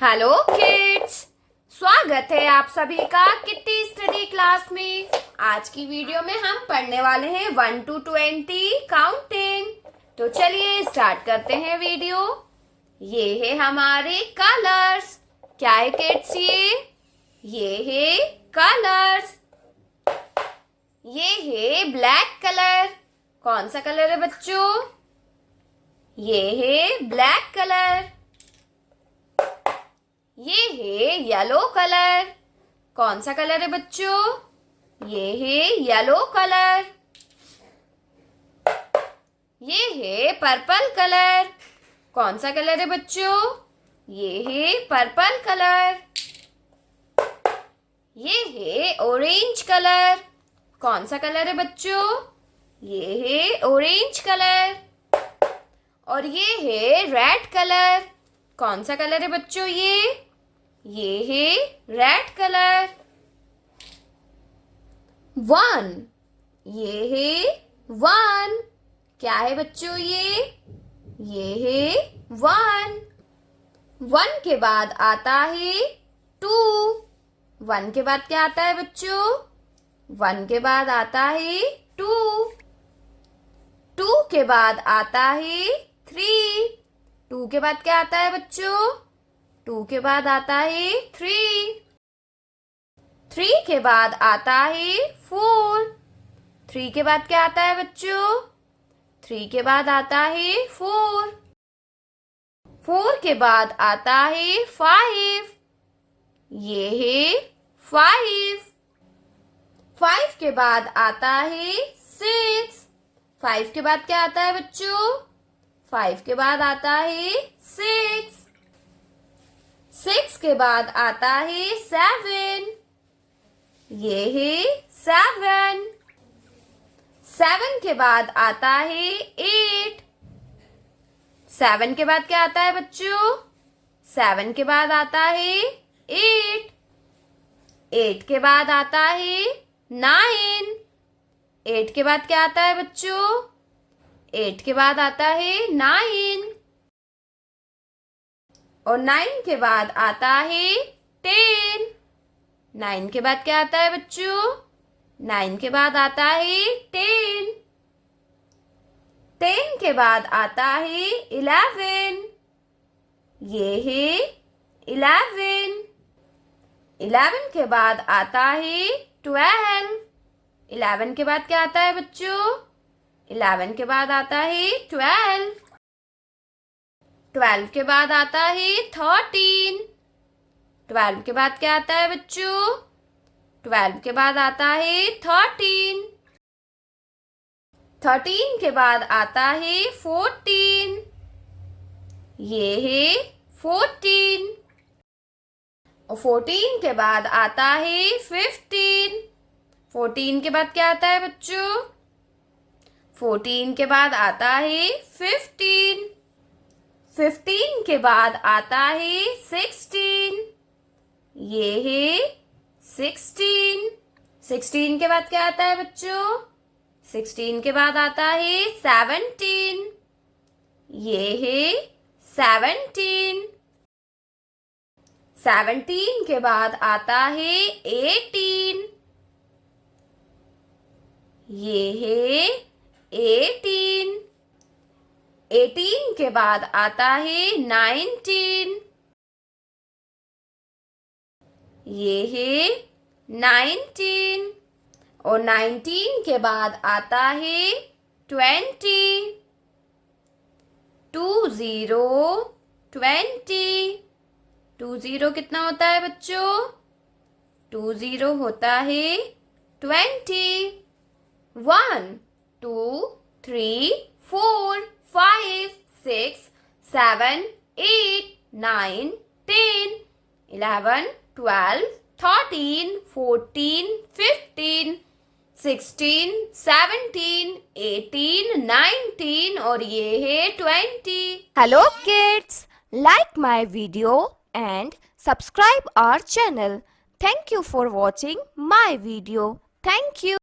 Hello kids, स्वागत है आप सभी का किट्टी स्टडी क्लास में। आज की वीडियो में हम पढ़ने वाले हैं 1 to 20 काउंटिंग। तो चलिए स्टार्ट करते हैं वीडियो। ये है हमारे कलर्स। क्या है किड्स? ये है कलर्स। ये है ब्लैक कलर। कौन सा कलर है बच्चों? ये है ब्लैक कलर। ये है येलो कलर। कौन सा कलर है बच्चों? ये है येलो कलर। ये है पर्पल कलर। कौन सा कलर है बच्चों? ये है पर्पल कलर। ये है ऑरेंज कलर। कौन सा कलर है बच्चों? ये है ऑरेंज कलर। और ये है रेड कलर। कौन सा कलर है बच्चों? ये है रेड कलर। 1, ये है 1। क्या है बच्चों? ये है 1। 1 के बाद आता है 2। 1 के बाद क्या आता है बच्चों? 1 के बाद आता है 2। 2 के बाद आता है 3। 2 के बाद क्या आता है बच्चों? 2 के बाद आता है 3। 3 के बाद आता है 4। 3 के बाद क्या आता है बच्चों? 3 के बाद आता है 4। 4 के बाद आता है 5। ये है 5। 5 के बाद आता है 6। 5 के बाद क्या आता है बच्चों? 5 के बाद आता है 6। 6 के बाद आता है 7। ये है 7। 7 के बाद आता है 8। 7 के बाद क्या आता है बच्चों? 7 के बाद आता है 8। 8 के बाद आता है 9। 8 के बाद क्या आता है बच्चों? 8 के बाद आता है 9। और 9 के बाद आता है 10। 9 के बाद क्या आता है बच्चों? 9 के बाद आता है 10। 10 के बाद आता है 11। ये है 11। 11 के बाद आता है 12। 11 के बाद क्या आता है बच्चों? 11 के बाद आता है 12। 12 के बाद आता है 13। 12 के बाद क्या आता है बच्चों? 12 के बाद आता है 13। 13 के बाद आता है 14। ये है 14। और 14 के बाद आता है 15। 14 के बाद क्या आता है बच्चों? 14 के बाद आता है 15। 15 के बाद आता है 16। ये है 16। 16 के बाद क्या आता है बच्चों? 16 के बाद आता है 17। ये है 17। 17 के बाद आता है 18। ये है 18। 18 के बाद आता है 19। ये है 19। और 19 के बाद आता है 20। 20 20। 20 कितना होता है बच्चों? 20 होता है 20। 1 2 3 4 5 6 7 8 9 10 11 12 13 14 15 16 17 18 19 और ये है 20। Hello kids, like my video and subscribe our channel. Thank you for watching my video. Thank you.